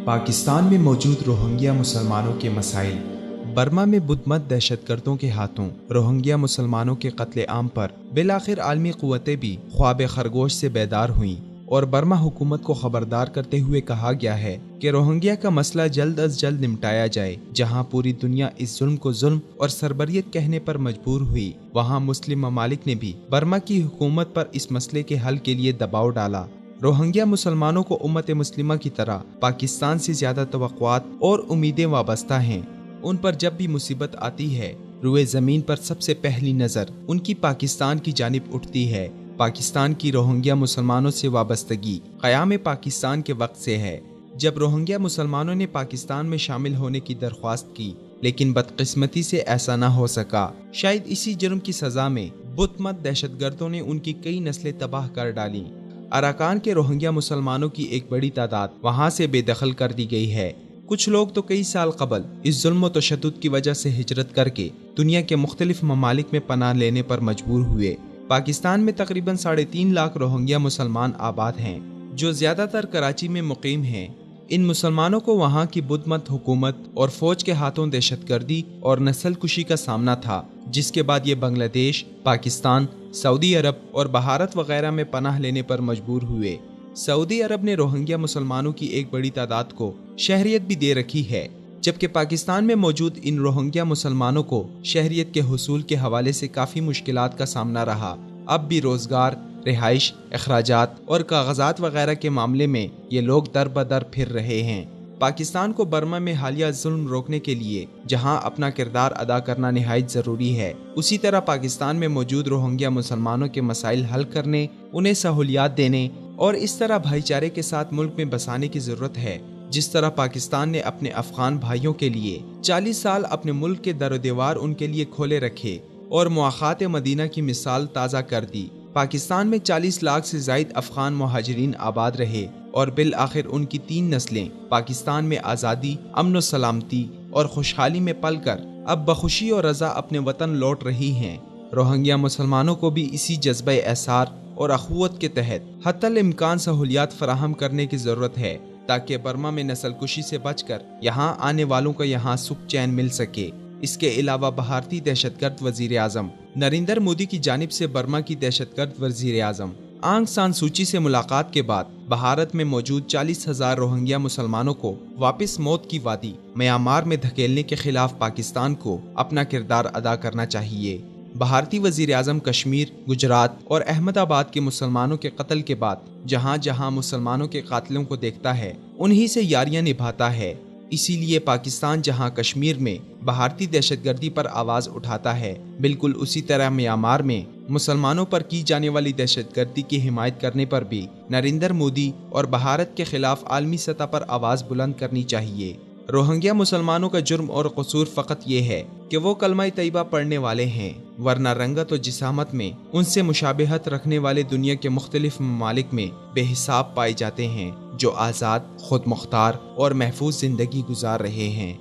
پاکستان میں موجود روہنگیا مسلمانوں کے مسائل۔ برما میں بدھ مت دہشت گردوں کے ہاتھوں روہنگیا مسلمانوں کے قتل عام پر بالآخر عالمی قوتیں بھی خواب خرگوش سے بیدار ہوئیں اور برما حکومت کو خبردار کرتے ہوئے کہا گیا ہے کہ روہنگیا کا مسئلہ جلد از جلد نمٹایا جائے۔ جہاں پوری دنیا اس ظلم کو ظلم اور سربریت کہنے پر مجبور ہوئی، وہاں مسلم ممالک نے بھی برما کی حکومت پر اس مسئلے کے حل کے لیے دباؤ ڈالا۔ روہنگیا مسلمانوں کو امت مسلمہ کی طرح پاکستان سے زیادہ توقعات اور امیدیں وابستہ ہیں۔ ان پر جب بھی مصیبت آتی ہے، روئے زمین پر سب سے پہلی نظر ان کی پاکستان کی جانب اٹھتی ہے۔ پاکستان کی روہنگیا مسلمانوں سے وابستگی قیام پاکستان کے وقت سے ہے، جب روہنگیا مسلمانوں نے پاکستان میں شامل ہونے کی درخواست کی، لیکن بدقسمتی سے ایسا نہ ہو سکا۔ شاید اسی جرم کی سزا میں بدھ مت دہشت گردوں نے ان کی کئی نسلیں تباہ کر ڈالیں۔ اراکان کے روہنگیا مسلمانوں کی ایک بڑی تعداد وہاں سے بے دخل کر دی گئی ہے۔ کچھ لوگ تو کئی سال قبل اس ظلم و تشدد کی وجہ سے ہجرت کر کے دنیا کے مختلف ممالک میں پناہ لینے پر مجبور ہوئے۔ پاکستان میں تقریباً 3.5 لاکھ روہنگیا مسلمان آباد ہیں، جو زیادہ تر کراچی میں مقیم ہیں۔ ان مسلمانوں کو وہاں کی بدھ مت حکومت اور فوج کے ہاتھوں دہشت گردی اور نسل کشی کا سامنا تھا، جس کے بعد یہ بنگلہ دیش، پاکستان، سعودی عرب اور بھارت وغیرہ میں پناہ لینے پر مجبور ہوئے۔ سعودی عرب نے روہنگیا مسلمانوں کی ایک بڑی تعداد کو شہریت بھی دے رکھی ہے، جبکہ پاکستان میں موجود ان روہنگیا مسلمانوں کو شہریت کے حصول کے حوالے سے کافی مشکلات کا سامنا رہا۔ اب بھی روزگار، رہائش، اخراجات اور کاغذات وغیرہ کے معاملے میں یہ لوگ در بدر پھر رہے ہیں۔ پاکستان کو برما میں حالیہ ظلم روکنے کے لیے جہاں اپنا کردار ادا کرنا نہایت ضروری ہے، اسی طرح پاکستان میں موجود روہنگیا مسلمانوں کے مسائل حل کرنے، انہیں سہولیات دینے اور اس طرح بھائی چارے کے ساتھ ملک میں بسانے کی ضرورت ہے، جس طرح پاکستان نے اپنے افغان بھائیوں کے لیے 40 سال اپنے ملک کے در و دیوار ان کے لیے کھولے رکھے اور مواخات مدینہ کی مثال تازہ کر دی۔ پاکستان میں 40 لاکھ سے زائد افغان مہاجرین آباد رہے اور بالآخر ان کی 3 نسلیں پاکستان میں آزادی، امن و سلامتی اور خوشحالی میں پل کر اب بخوشی اور رضا اپنے وطن لوٹ رہی ہیں۔ روہنگیا مسلمانوں کو بھی اسی جذبہ احسار اور اخوت کے تحت حتی الامکان سہولیات فراہم کرنے کی ضرورت ہے، تاکہ برما میں نسل کشی سے بچ کر یہاں آنے والوں کو یہاں سکھ چین مل سکے۔ اس کے علاوہ بھارتی دہشت گرد وزیر اعظم نریندر مودی کی جانب سے برما کی دہشت گرد وزیر اعظم آنگ سان سوچی سے ملاقات کے بعد بھارت میں موجود 40,000 روہنگیا مسلمانوں کو واپس موت کی وادی میانمار میں دھکیلنے کے خلاف پاکستان کو اپنا کردار ادا کرنا چاہیے۔ بھارتی وزیر اعظم کشمیر، گجرات اور احمد آباد کے مسلمانوں کے قتل کے بعد جہاں جہاں مسلمانوں کے قاتلوں کو دیکھتا ہے، انہی سے یاریاں نبھاتا ہے۔ اسی لیے پاکستان جہاں کشمیر میں بھارتی دہشت گردی پر آواز اٹھاتا ہے، بالکل اسی طرح میانمار میں مسلمانوں پر کی جانے والی دہشت گردی کی حمایت کرنے پر بھی نریندر مودی اور بھارت کے خلاف عالمی سطح پر آواز بلند کرنی چاہیے۔ روہنگیا مسلمانوں کا جرم اور قصور فقط یہ ہے کہ وہ کلمہ طیبہ پڑھنے والے ہیں، ورنہ رنگت و جسامت میں ان سے مشابہت رکھنے والے دنیا کے مختلف ممالک میں بے حساب پائے جاتے ہیں، جو آزاد، خود مختار اور محفوظ زندگی گزار رہے ہیں۔